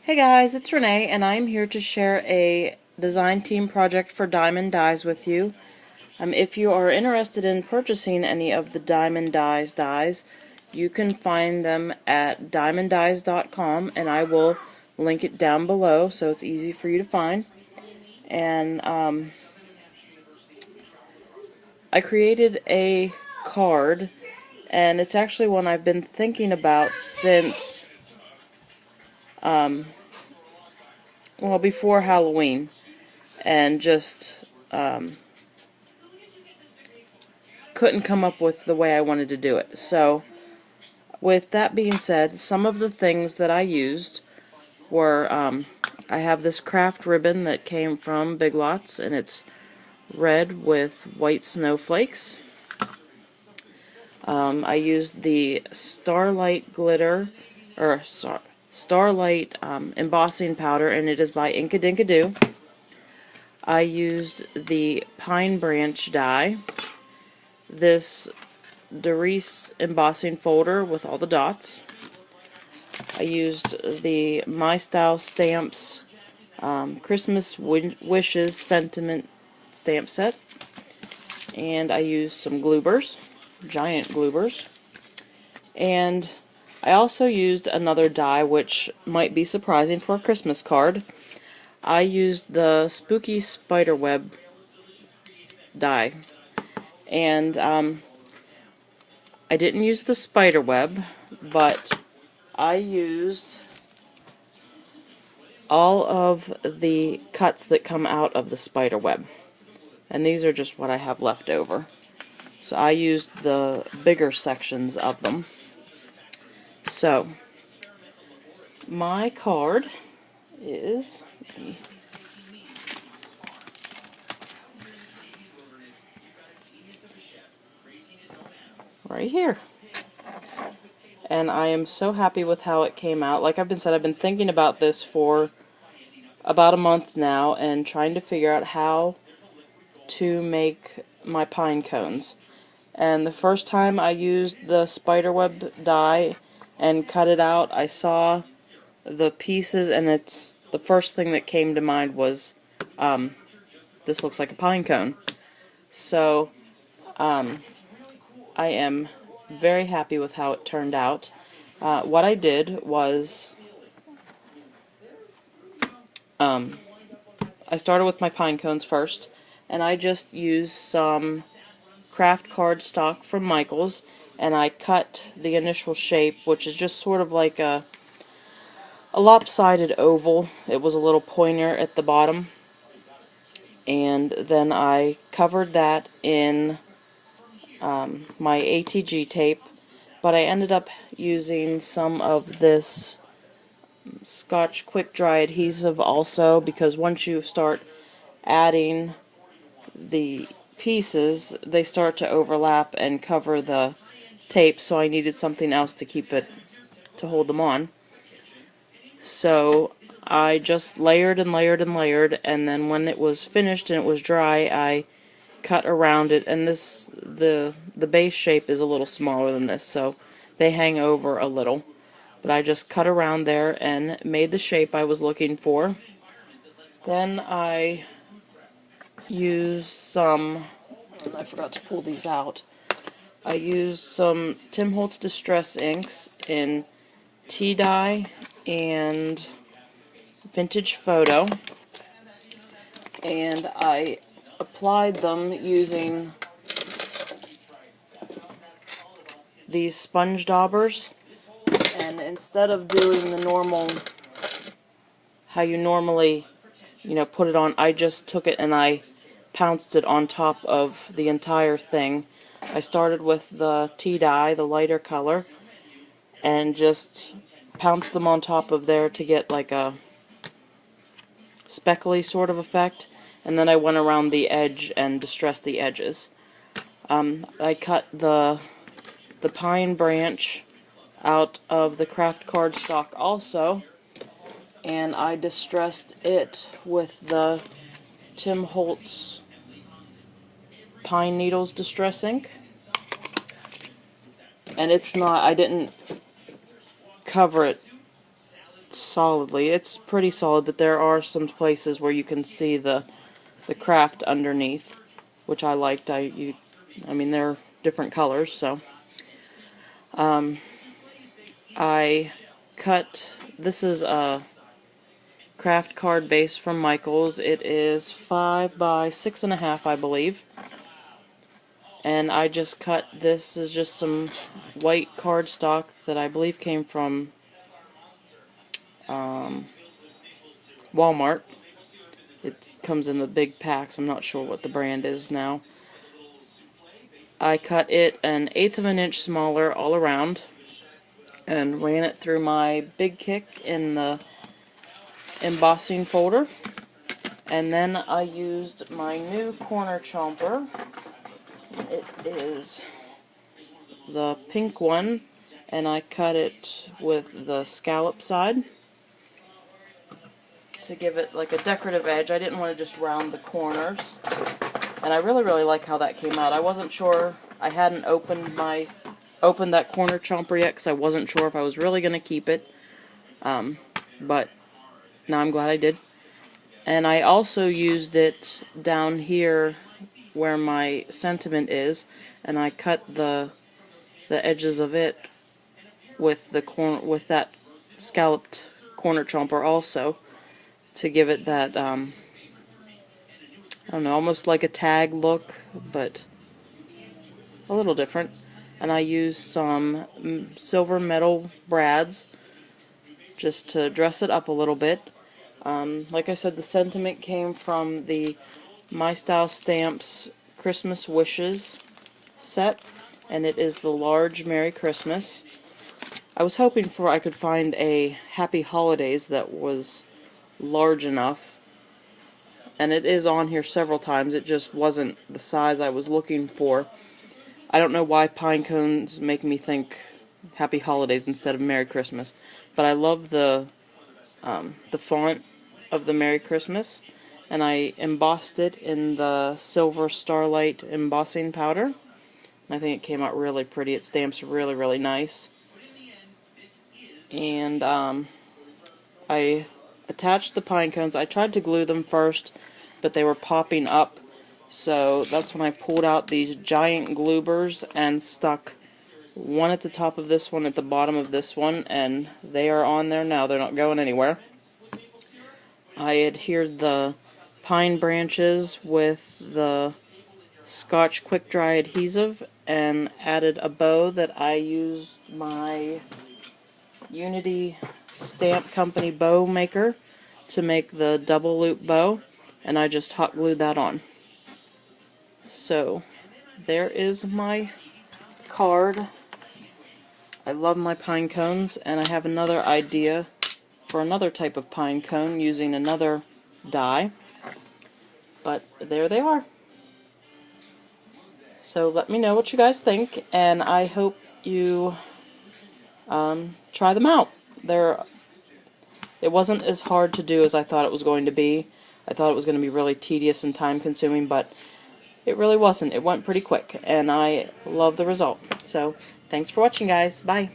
Hey guys, it's Renee, and I'm here to share a design team project for Diemond dies with you. If you are interested in purchasing any of the Diemond dies, you can find them at diemonddies.com, and I will link it down below so it's easy for you to find. And I created a card, and it's actually one I've been thinking about since before Halloween, and just couldn't come up with the way I wanted to do it. So, with that being said, some of the things that I used were, I have this craft ribbon that came from Big Lots, and it's red with white snowflakes. I used the Starlight glitter, or Starlight embossing powder, and it is by Inkadinkadoo. I used the pine branch die, this Doris embossing folder with all the dots. I used the My Style Stamps Christmas Wishes Sentiment stamp set, and I used some gloobers, giant gloobers, and I also used another die which might be surprising for a Christmas card. I used the Spooky Spiderweb die, and I didn't use the spider web, but I used all of the cuts that come out of the spider web. And these are just what I have left over. So I used the bigger sections of them. So, my card is right here. And I am so happy with how it came out. Like I've been thinking about this for about a month now and trying to figure out how to make my pine cones. And the first time I used the spiderweb die and cut it out, I saw the pieces, and it's the first thing that came to mind was this looks like a pine cone. So I am very happy with how it turned out. What I did was I started with my pine cones first, and I just used some craft cardstock from Michaels, and I cut the initial shape, which is just sort of like a lopsided oval. It was a little pointer at the bottom, and then I covered that in my ATG tape, but I ended up using some of this Scotch Quick Dry adhesive also, because once you start adding the pieces, they start to overlap and cover the tape, so I needed something else to keep it, to hold them on. So I just layered and layered and layered, and then when it was finished and it was dry, I cut around it, and the base shape is a little smaller than this, so they hang over a little. But I just cut around there and made the shape I was looking for. Then I used some, I forgot to pull these out, I used some Tim Holtz Distress inks in Tea Dye and Vintage Photo, and I applied them using these sponge daubers. And instead of doing the normal, how you normally, put it on, I just took it and I pounced it on top of the entire thing. I started with the tea dye, the lighter color, and just pounced them on top of there to get like a speckly sort of effect, and then I went around the edge and distressed the edges. I cut the pine branch out of the craft cardstock also, and I distressed it with the Tim Holtz Pine Needles Distress ink. And it's not, I didn't cover it solidly. It's pretty solid, but there are some places where you can see the craft underneath, which I liked. I mean, they're different colors, so I cut. This is a craft card base from Michaels. It is 5 by 6.5, I believe. And I just cut. This is just some white cardstock that I believe came from Walmart. It comes in the big packs. I'm not sure what the brand is now. I cut it 1/8 of an inch smaller all around and ran it through my Big Kick in the embossing folder. And then I used my new corner chomper. It is the pink one, and I cut it with the scallop side to give it like a decorative edge. I didn't want to just round the corners, and I really like how that came out. I wasn't sure. I hadn't opened that corner chomper yet because I wasn't sure if I was really going to keep it, but now I'm glad I did. And I also used it down here where my sentiment is, and I cut the edges of it with that scalloped corner chomper also, to give it that I don't know, almost like a tag look, but a little different. And I used some silver metal brads just to dress it up a little bit. Like I said, the sentiment came from the My Style Stamps Christmas Wishes set, and it is the large Merry Christmas. I was hoping I could find a Happy Holidays that was large enough, and it is on here several times. It just wasn't the size I was looking for. I don't know why pine cones make me think Happy Holidays instead of Merry Christmas, but I love the font of the Merry Christmas, and I embossed it in the Silver Starlight embossing powder, and I think it came out really pretty. It stamps really nice. And I attached the pine cones. I tried to glue them first, but they were popping up, so that's when I pulled out these giant gloobers and stuck one at the top of this one, at the bottom of this one, and they are on there now. They're not going anywhere. I adhered the pine branches with the Scotch Quick Dry adhesive and added a bow that I used my Unity Stamp Company bow maker to make the double loop bow, and I just hot glued that on. So there is my card. I love my pine cones, and I have another idea for another type of pine cone using another die, but there they are. So let me know what you guys think, and I hope you try them out. It wasn't as hard to do as I thought it was going to be. I thought it was going to be really tedious and time consuming, but it really wasn't. It went pretty quick, and I love the result. So thanks for watching, guys. Bye.